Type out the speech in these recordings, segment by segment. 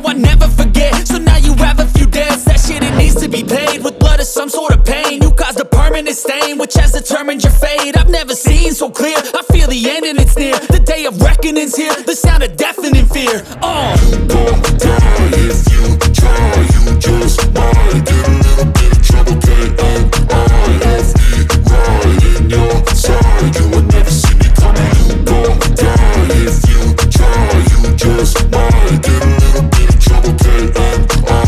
I never forget. So now you have a few debts, that shit it needs to be paid with blood or some sort of pain. You caused a permanent stain, which has determined your fate. I've never seen so clear, I feel the end and it's near. The day of reckoning's here, the sound of deafening fear. You gon' die if you try, you just might get a little bit of trouble, K-N-I-F-E, right in your side, you will never see me coming. You gon' die if you try, you just might get a little bit of trouble, K-N-I-F-E,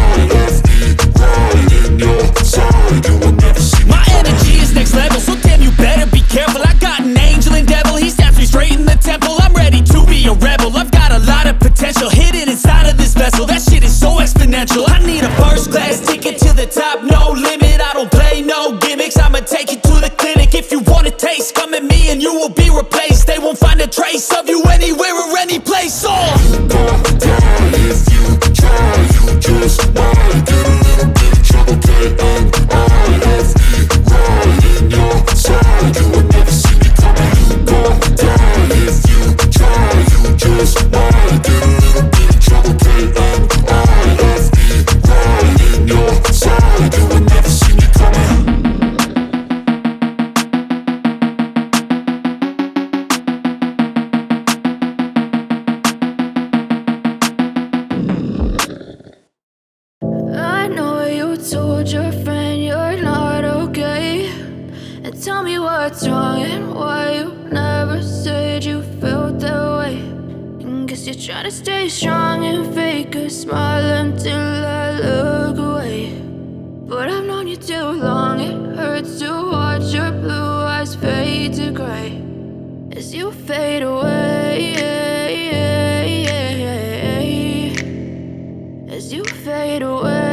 right in your side, you will never see me My coming. energy is next level, so damn you better be careful. I got an angel and devil, he stabs me straight in the temple. I'm ready to be a rebel, I've got a lot of potential hidden inside of this vessel. That shit is so exponential. I need a first class ticket to the top, no limit. I don't play no gimmicks, I'ma take you to the clinic. If you want a taste, come at me and you will be replaced. They won't find a trace of you anywhere or any place. You gon' die if you try, you just might get a little bit of trouble, K-N-I-F-E, right in your side, you will never see me coming. You gon' die if you try, you just might get a little bit of trouble, K-N-I-F-E, right in your side, you will never see me coming. I know you told your friend you're not okay, and tell me what's wrong and why you never said you felt that way. And guess you're trying to stay strong and fake a smile until I look away. But I've known you too long, it hurts to watch your blue eyes fade to gray as you fade away, as you fade away.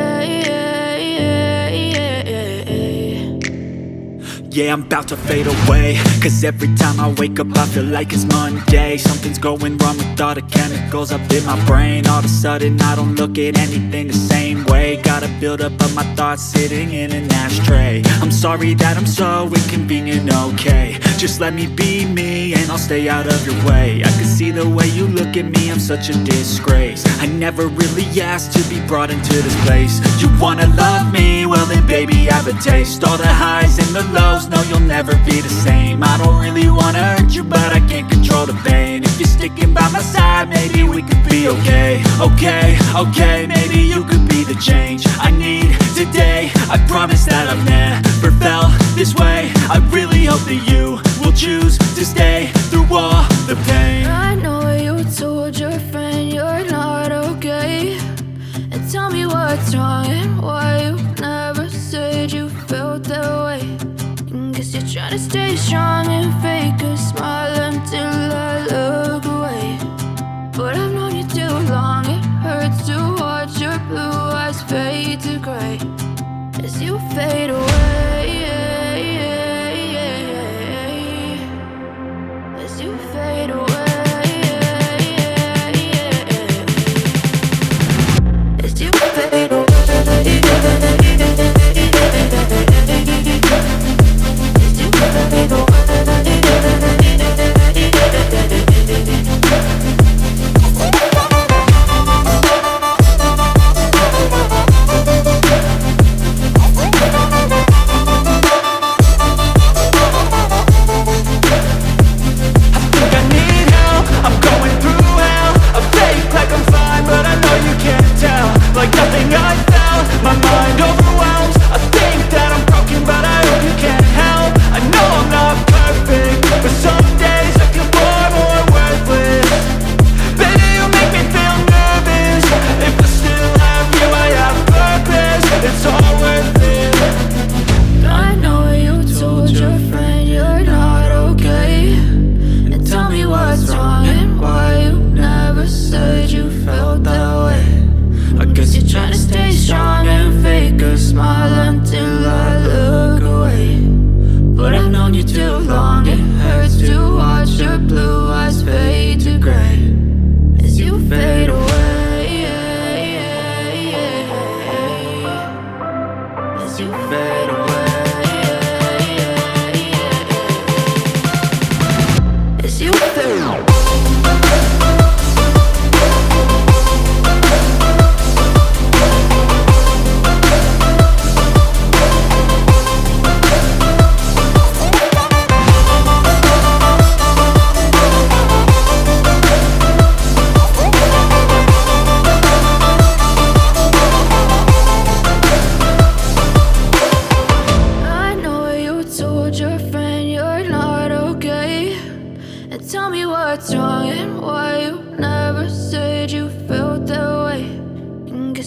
Yeah, I'm about to fade away, cause every time I wake up I feel like it's Monday. Something's going wrong with all the chemicals up in my brain. All of a sudden I don't look at anything the same way. Got a buildup of my thoughts sitting in an ashtray. I'm sorry that I'm so inconvenient, okay. Just let me be me and I'll stay out of your way. I can see the way you look at me, I'm such a disgrace. I never really asked to be brought into this place. You wanna love me? Well then baby I have a taste. All the highs and the lows, no you'll never be the same. I don't really wanna hurt you but I can't control the pain. If you're sticking by my side maybe we could be okay. Okay, maybe you could be the change I need today. I promise that I've never felt this way. I really hope that you will choose to stay through all the pain. I know you told your friend you're not okay, and tell me what's wrong and why you never said you felt that way. And guess you're trying to stay strong and fake a smile until I look away. But I've known you too long, it hurts to watch your blue eyes fade to gray as you fade away, as you fade away, as you fade away. You're trying to stay strong and fake a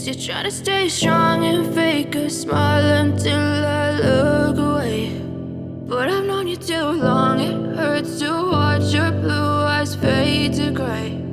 Guess you're trying to stay strong and fake a smile until I look away. But I've known you too long, it hurts to watch your blue eyes fade to gray.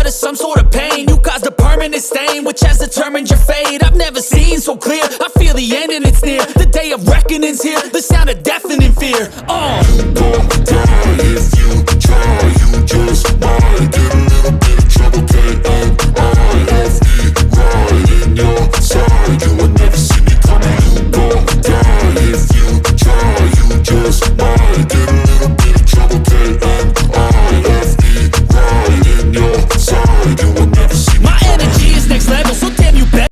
Some sort of pain, you caused a permanent stain, which has determined your fate. I've never seen so clear, I feel the end and it's near. The day of reckoning's here, the sound of deafening fear. You gon' die if you try, you just might.